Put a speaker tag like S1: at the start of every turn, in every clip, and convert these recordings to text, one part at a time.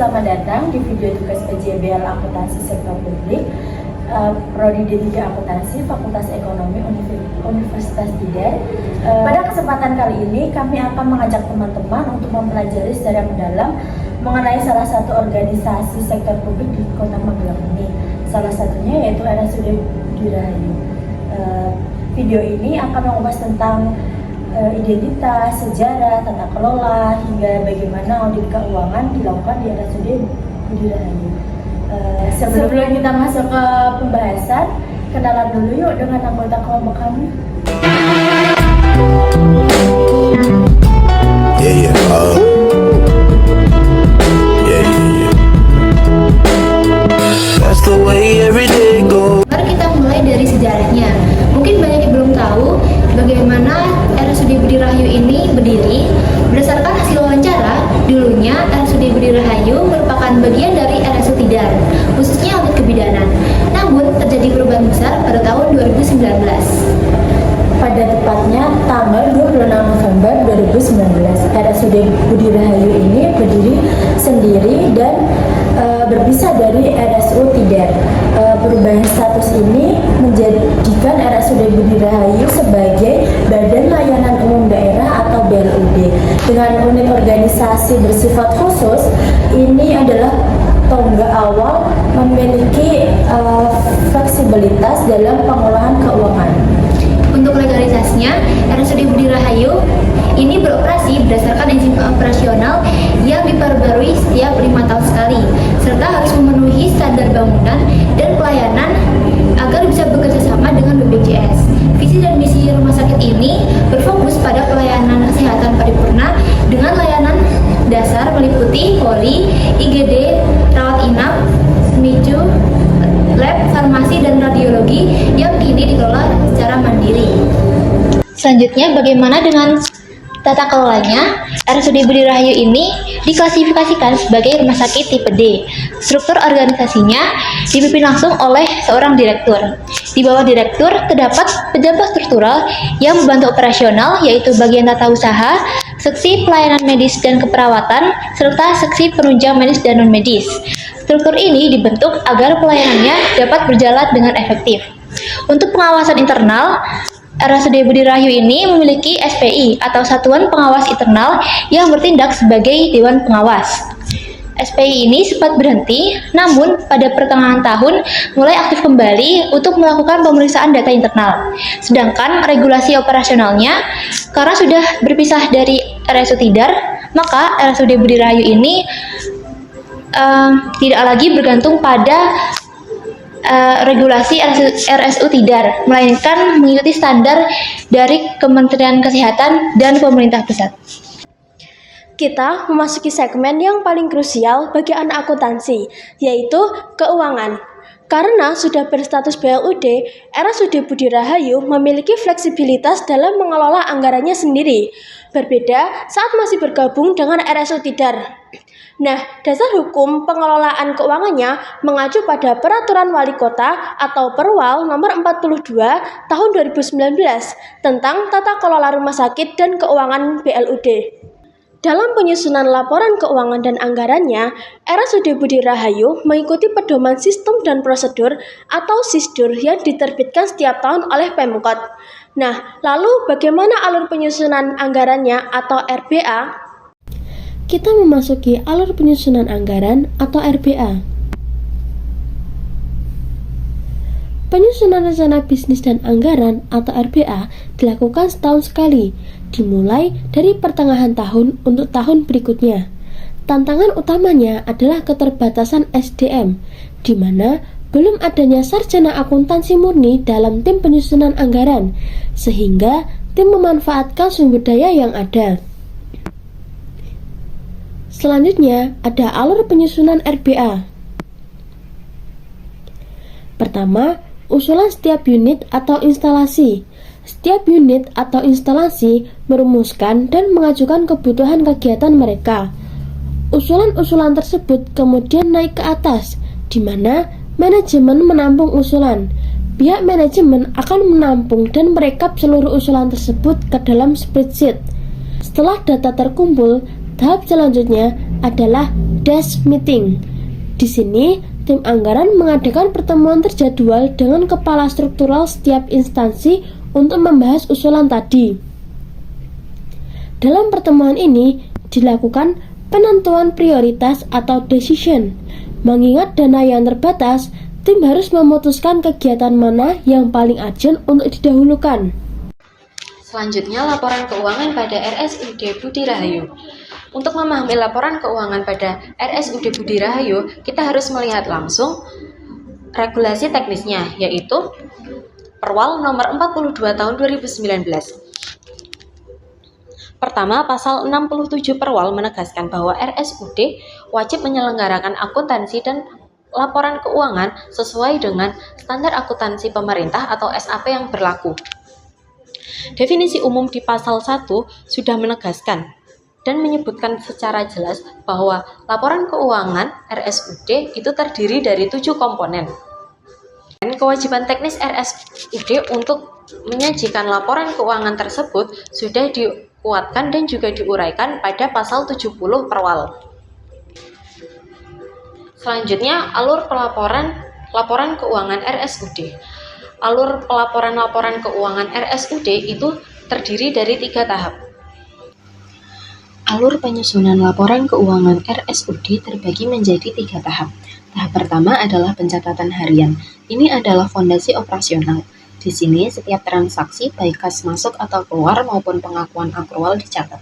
S1: selamat datang di video tugas PJBL Akuntansi Sektor Publik, Prodi D3 Akuntansi, Fakultas Ekonomi Universitas Tidar. Pada kesempatan kali ini, kami akan mengajak teman-teman untuk mempelajari secara mendalam mengenai salah satu organisasi sektor publik di Kota Magelang ini. Salah satunya yaitu RSUD Budi Rahayu. Video ini akan mengupas tentang identitas, sejarah, tata kelola, hingga bagaimana audit keuangan dilakukan di RSUD Budi Rahayu. Sebelum kita masuk ke pembahasan, kenalan dulu yuk dengan anggota kelompok kami.
S2: That's the way every day goes.
S3: Mari kita mulai dari sejarahnya. Mungkin banyak yang belum tahu bagaimana RSUD Budi Rahayu ini berdiri. Berdasarkan hasil wawancara, dulunya RSUD Budi Rahayu merupakan bagian dari RSUD Tidar, khususnya audit kebidanan. Namun terjadi perubahan besar pada tahun 2019.
S1: Pada tepatnya tanggal 26 November 2019, RSUD Budi Rahayu ini berdiri sendiri dan berpisah dari RSU Tidar. Perubahan status ini menjadikan RSUD Budi Rahayu sebagai Badan Layanan Umum Daerah atau BLUD. Dengan unit organisasi bersifat khusus, ini adalah tonggak awal memiliki fleksibilitas dalam pengolahan keuangan.
S3: Untuk legalisasinya, RSUD Budi Rahayu ini beroperasi berdasarkan izin operasional yang diperbarui setiap 5 tahun sekali, serta harus memenuhi standar bangunan dan pelayanan agar bisa bekerja sama dengan BPJS. Visi dan misi rumah sakit ini berfokus pada pelayanan kesehatan paripurna dengan layanan dasar meliputi poli, IGD, rawat inap, SMIJU, lab, farmasi, dan radiologi yang kini dikelola secara mandiri. Selanjutnya, bagaimana dengan tata kelolanya? RSUD Budi Rahayu ini diklasifikasikan sebagai rumah sakit tipe D. Struktur organisasinya dipimpin langsung oleh seorang direktur. Di bawah direktur terdapat pejabat struktural yang membantu operasional, yaitu bagian tata usaha, seksi pelayanan medis dan keperawatan, serta seksi penunjang medis dan non-medis. Struktur ini dibentuk agar pelayanannya dapat berjalan dengan efektif. Untuk pengawasan internal, RSUD Budi Rahayu ini memiliki SPI atau Satuan Pengawas Internal yang bertindak sebagai Dewan Pengawas. SPI ini sempat berhenti, namun pada pertengahan tahun mulai aktif kembali untuk melakukan pemeriksaan data internal. Sedangkan regulasi operasionalnya, karena sudah berpisah dari RSU Tidar, maka RSUD Budi Rahayu ini tidak lagi bergantung pada regulasi RSU Tidar, melainkan mengikuti standar dari Kementerian Kesehatan dan pemerintah pusat.
S4: Kita memasuki segmen yang paling krusial bagi anak akuntansi, yaitu keuangan. Karena sudah berstatus BLUD, RSUD Budi Rahayu memiliki fleksibilitas dalam mengelola anggarannya sendiri, berbeda saat masih bergabung dengan RSU Tidar. Nah, dasar hukum pengelolaan keuangannya mengacu pada Peraturan Wali Kota atau Perwal Nomor 42 Tahun 2019 tentang Tata Kelola Rumah Sakit dan Keuangan BLUD. Dalam penyusunan laporan keuangan dan anggarannya, RSUD Budi Rahayu mengikuti pedoman sistem dan prosedur atau SISDUR yang diterbitkan setiap tahun oleh Pemkot. Nah, lalu bagaimana alur penyusunan anggarannya atau RBA?
S5: Kita memasuki alur penyusunan anggaran atau RBA. Penyusunan rencana bisnis dan anggaran atau RBA dilakukan setahun sekali, dimulai dari pertengahan tahun untuk tahun berikutnya. Tantangan utamanya adalah keterbatasan SDM, di mana belum adanya sarjana akuntansi murni dalam tim penyusunan anggaran, sehingga tim memanfaatkan sumber daya yang ada. Selanjutnya, ada alur penyusunan RBA. Pertama, usulan setiap unit atau instalasi. Setiap unit atau instalasi merumuskan dan mengajukan kebutuhan kegiatan mereka. Usulan-usulan tersebut kemudian naik ke atas, di mana manajemen menampung usulan. Pihak manajemen akan menampung dan merekap seluruh usulan tersebut ke dalam spreadsheet. Setelah data terkumpul, tahap selanjutnya adalah desk meeting. Di sini, tim anggaran mengadakan pertemuan terjadwal dengan kepala struktural setiap instansi untuk membahas usulan tadi. Dalam pertemuan ini dilakukan penentuan prioritas atau decision. Mengingat dana yang terbatas, tim harus memutuskan kegiatan mana yang paling urgent untuk didahulukan.
S6: Selanjutnya, laporan keuangan pada RSUD Budi Rahayu. Untuk memahami laporan keuangan pada RSUD Budi Rahayu, kita harus melihat langsung regulasi teknisnya, yaitu Perwal nomor 42 tahun 2019. Pertama, pasal 67 Perwal menegaskan bahwa RSUD wajib menyelenggarakan akuntansi dan laporan keuangan sesuai dengan standar akuntansi pemerintah atau SAP yang berlaku. Definisi umum di pasal 1 sudah menegaskan dan menyebutkan secara jelas bahwa laporan keuangan RSUD itu terdiri dari 7 komponen. Dan kewajiban teknis RSUD untuk menyajikan laporan keuangan tersebut sudah dikuatkan dan juga diuraikan pada pasal 70 Perwal. Selanjutnya, alur laporan keuangan RSUD. Alur laporan keuangan RSUD itu terdiri dari 3 tahap. Alur penyusunan laporan keuangan RSUD terbagi menjadi 3 tahap. Tahap pertama adalah pencatatan harian. Ini adalah fondasi operasional. Di sini, setiap transaksi baik kas masuk atau keluar maupun pengakuan akrual dicatat.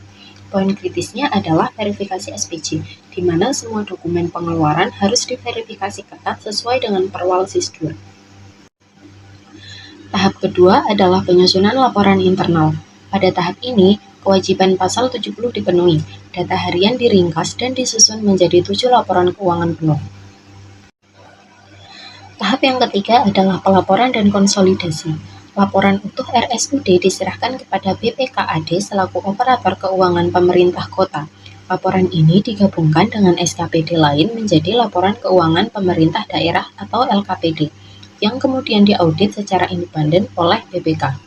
S6: Poin kritisnya adalah verifikasi SPJ, di mana semua dokumen pengeluaran harus diverifikasi ketat sesuai dengan Perwal SIS-2. Tahap kedua adalah penyusunan laporan internal. Pada tahap ini, kewajiban pasal 70 dipenuhi, data harian diringkas dan disusun menjadi 7 laporan keuangan penuh. Tahap yang ketiga adalah pelaporan dan konsolidasi. Laporan utuh RSUD diserahkan kepada BPKAD selaku operator keuangan pemerintah kota. Laporan ini digabungkan dengan SKPD lain menjadi laporan keuangan pemerintah daerah atau LKPD, yang kemudian diaudit secara independen oleh BPK.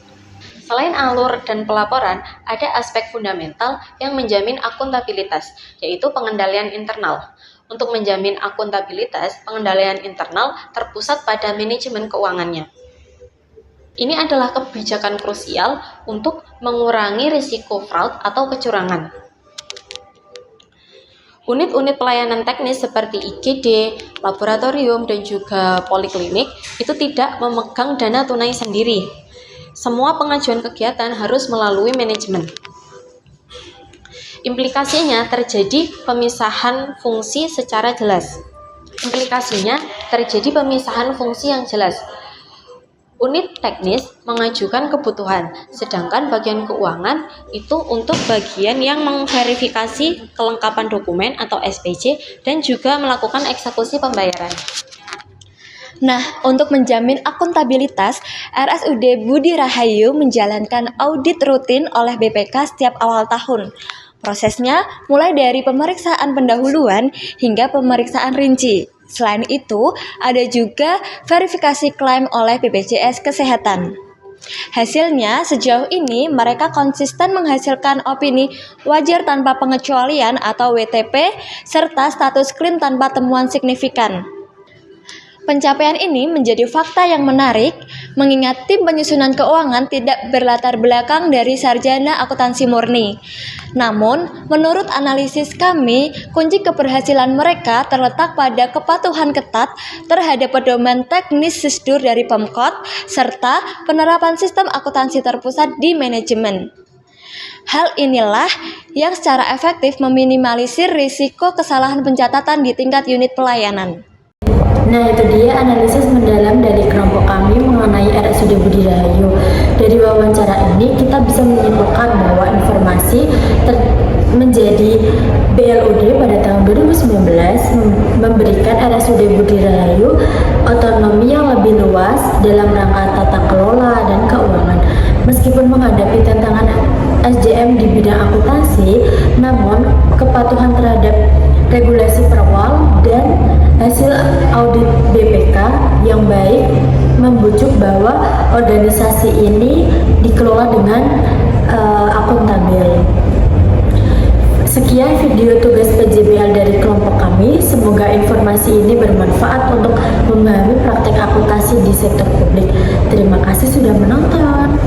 S6: Selain alur dan pelaporan, ada aspek fundamental yang menjamin akuntabilitas, yaitu pengendalian internal. Untuk menjamin akuntabilitas, pengendalian internal terpusat pada manajemen keuangannya. Ini adalah kebijakan krusial untuk mengurangi risiko fraud atau kecurangan. Unit-unit pelayanan teknis seperti IGD, laboratorium, dan juga poliklinik itu tidak memegang dana tunai sendiri. Semua pengajuan kegiatan harus melalui manajemen. Implikasinya terjadi pemisahan fungsi secara jelas. Yang jelas. Unit teknis mengajukan kebutuhan, sedangkan bagian keuangan itu untuk bagian yang memverifikasi kelengkapan dokumen atau SPJ dan juga melakukan eksekusi pembayaran.
S4: Nah, untuk menjamin akuntabilitas, RSUD Budi Rahayu menjalankan audit rutin oleh BPK setiap awal tahun. Prosesnya mulai dari pemeriksaan pendahuluan hingga pemeriksaan rinci. Selain itu, ada juga verifikasi klaim oleh BPJS Kesehatan. Hasilnya, sejauh ini mereka konsisten menghasilkan opini wajar tanpa pengecualian atau WTP, serta status clean tanpa temuan signifikan. Pencapaian ini menjadi fakta yang menarik, mengingat tim penyusunan keuangan tidak berlatar belakang dari sarjana akuntansi murni. Namun, menurut analisis kami, kunci keberhasilan mereka terletak pada kepatuhan ketat terhadap pedoman teknis SIS-DUR dari Pemkot, serta penerapan sistem akuntansi terpusat di manajemen. Hal inilah yang secara efektif meminimalisir risiko kesalahan pencatatan di tingkat unit pelayanan.
S1: Nah, itu dia analisis mendalam dari kelompok kami mengenai RSUD Budi Rahayu. Dari wawancara ini kita bisa menyimpulkan bahwa informasi menjadi BLUD pada tahun 2019 memberikan RSUD Budi Rahayu otonomi yang lebih luas dalam rangka tata kelola dan keuangan. Meskipun menghadapi tantangan SDM di bidang akuntansi, namun kepatuhan terhadap regulasi Perwal dan hasil audit BPK yang baik membujuk bahwa organisasi ini dikelola dengan akuntabel. Sekian video tugas PJBL dari kelompok kami. Semoga informasi ini bermanfaat untuk memahami praktek akuntansi di sektor publik. Terima kasih sudah menonton.